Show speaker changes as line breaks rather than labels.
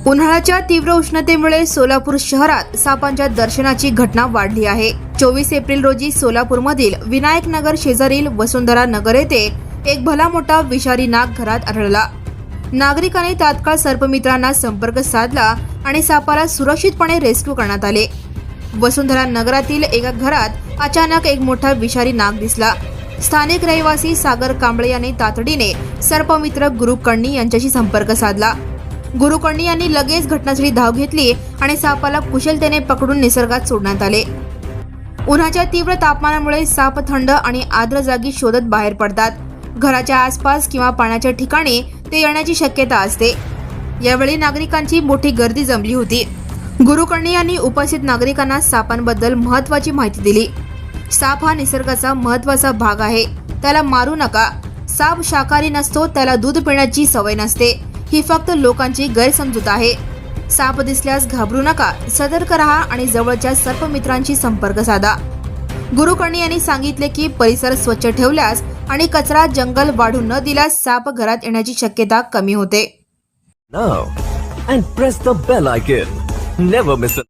उन्हाळ्याच्या तीव्र उष्णतेमुळे सोलापूर शहरात सापांच्या दर्शनाची घटना वाढली आहे। 24 एप्रिल रोजी सोलापूरमधील विनायक नगर शेजारील वसुंधरा नगर येथे एक भला मोठा विषारी नाग घरात आढळला। नागरिकांनी तात्काळ सर्पमित्रांना संपर्क साधला आणि सापाला सुरक्षितपणे रेस्क्यू करण्यात आले। वसुंधरा नगरातील एका घरात अचानक एक मोठा विषारी नाग दिसला। स्थानिक रहिवासी सागर कांबळे यांनी तातडीने सर्पमित्र गुरु कण्णी यांच्याशी संपर्क साधला। गुरु कण्णी यांनी लगेच घटनास्थळी धाव घेतली आणि सापाला कुशलतेने पकडून निसर्गात सोडण्यात आले। उन्हाच्या तीव्र तापमानामुळे साप थंड आणि आर्द्र जागी शोधत बाहेर पडतात। घराच्या आसपास किंवा पाण्याच्या ठिकाणी ते येण्याची शक्यता असते। यावेळी नागरिकांची मोठी गर्दी जमली होती। गुरु कण्णी यांनी उपस्थित नागरिकांना सापांबद्दल महत्त्वाची माहिती दिली। साप हा निसर्गाचा महत्त्वाचा भाग आहे, त्याला मारू नका। साप शाकाहारी नसतो, त्याला दूध पिण्याची सवय नसते, ही फक्त लोकांची गैरसमजूत आहे। साप दिसल्यास घाबरू नका, सतर्क रहा आणि जवळच्या सर्पमित्रांशी संपर्क साधा। गुरु कण्णी यांनी सांगितले की परिसर स्वच्छ ठेवल्यास आणि कचरा जंगल वाढू न दिल्यास साप घरात येण्याची शक्यता कमी होते।
Now and press the bell icon. Never miss a